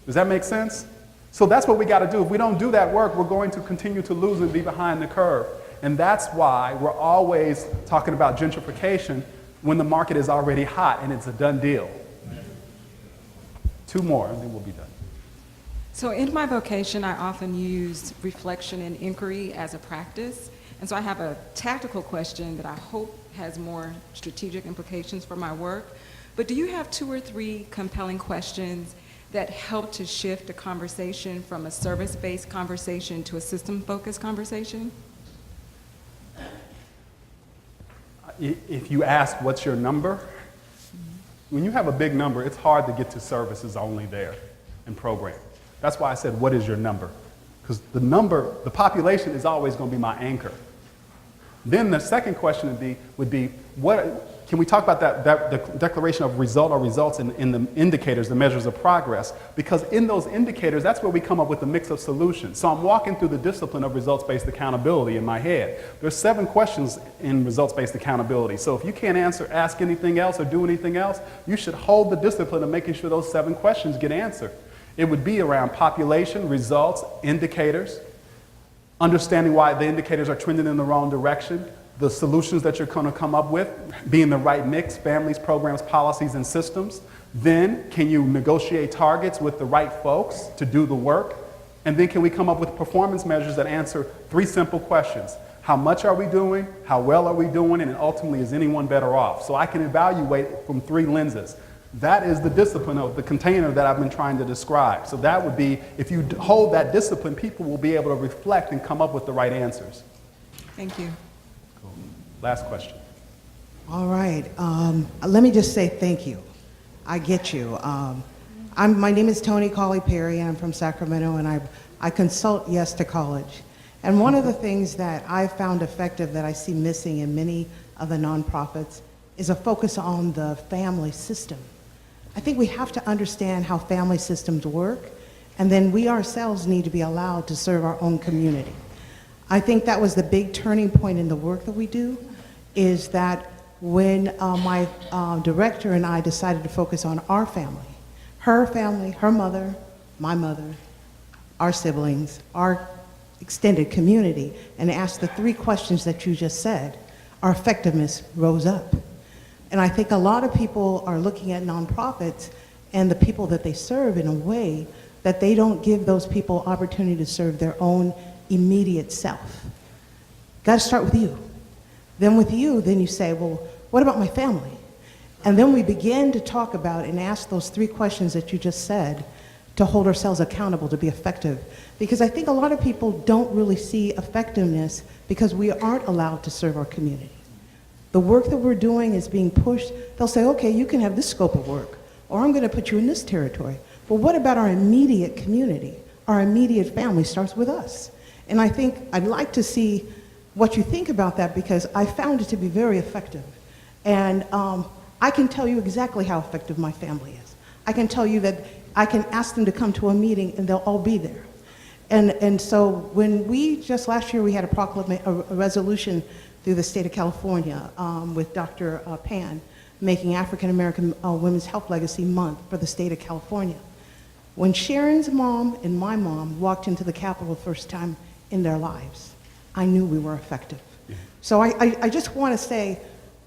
Does that make sense? So that's what we got to do. If we don't do that work, we're going to continue to lose and be behind the curve. And that's why we're always talking about gentrification when the market is already hot and it's a done deal. 2 more and then we'll be done. So in my vocation, I often use reflection and inquiry as a practice. And so I have a tactical question that I hope has more strategic implications for my work. But do you have 2 or 3 compelling questions that help to shift a conversation from a service-based conversation to a system-focused conversation? If you ask what's your number, when you have a big number, it's hard to get to services only there and program. That's why I said, what is your number? Because the population is always going to be my anchor. Then the second question would be what, can we talk about the declaration of result or results in the indicators, the measures of progress? Because in those indicators, that's where we come up with a mix of solutions. So I'm walking through the discipline of results-based accountability in my head. There's 7 questions in results-based accountability. So if you can't ask anything else or do anything else, you should hold the discipline of making sure those 7 questions get answered. It would be around population, results, indicators, understanding why the indicators are trending in the wrong direction, the solutions that you're going to come up with, being the right mix, families, programs, policies, and systems. Then, can you negotiate targets with the right folks to do the work? And then can we come up with performance measures that answer 3 simple questions? How much are we doing? How well are we doing? And ultimately, is anyone better off? So I can evaluate from 3 lenses. That is the discipline of the container that I've been trying to describe. So that would be, if you hold that discipline, people will be able to reflect and come up with the right answers. Thank you. Cool. Last question. All right. Let me just say thank you. I get you. My name is Toni Cawley Perry, and I'm from Sacramento, and I consult Yes to College. And one of the things that I found effective that I see missing in many of the nonprofits is a focus on the family system. I think we have to understand how family systems work, and then we ourselves need to be allowed to serve our own community. I think that was the big turning point in the work that we do, is that when my director and I decided to focus on our family, her mother, my mother, our siblings, our extended community, and asked the 3 questions that you just said, our effectiveness rose up. And I think a lot of people are looking at nonprofits and the people that they serve in a way that they don't give those people opportunity to serve their own immediate self. Got to start with you. Then with you, then you say, well, what about my family? And then we begin to talk about and ask those 3 questions that you just said to hold ourselves accountable to be effective. Because I think a lot of people don't really see effectiveness because we aren't allowed to serve our community. The work that we're doing is being pushed. They'll say, okay, you can have this scope of work, or I'm going to put you in this territory. But what about our immediate community? Our immediate family starts with us. And I think I'd like to see what you think about that, because I found it to be very effective. And I can tell you exactly how effective my family is. I can tell you that I can ask them to come to a meeting and they'll all be there. And so when we, just last year, we had a resolution through the state of California with Dr. Pan, making African American Women's Health Legacy Month for the state of California. When Sharon's mom and my mom walked into the Capitol the first time in their lives, I knew we were effective. Yeah. So I just want to say,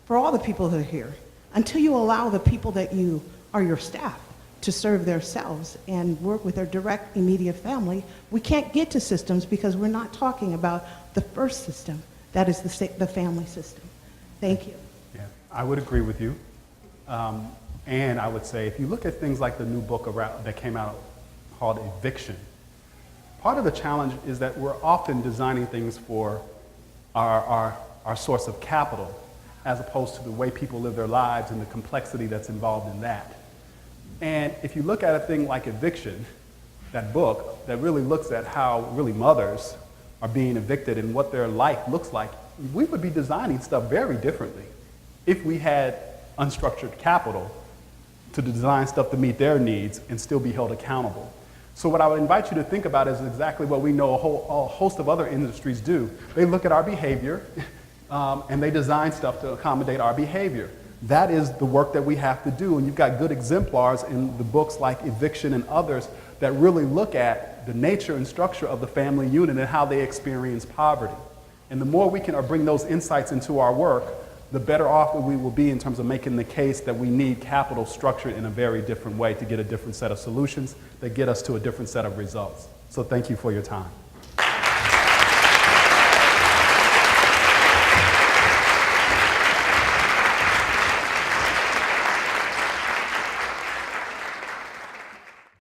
for all the people that are here, until you allow the people that you are your staff to serve themselves and work with their direct immediate family, we can't get to systems because we're not talking about the first system, that is the family system. Thank you. Yeah, I would agree with you. And I would say, if you look at things like the new book that came out called Eviction, part of the challenge is that we're often designing things for our source of capital, as opposed to the way people live their lives and the complexity that's involved in that. And if you look at a thing like Eviction, that book that really looks at how really mothers are being evicted and what their life looks like, we would be designing stuff very differently if we had unstructured capital to design stuff to meet their needs and still be held accountable. So what I would invite you to think about is exactly what we know a host of other industries do. They look at our behavior and they design stuff to accommodate our behavior. That is the work that we have to do, and you've got good exemplars in the books like Eviction and others that really look at the nature and structure of the family unit and how they experience poverty. And the more we can bring those insights into our work, the better off we will be in terms of making the case that we need capital structured in a very different way to get a different set of solutions that get us to a different set of results. So thank you for your time.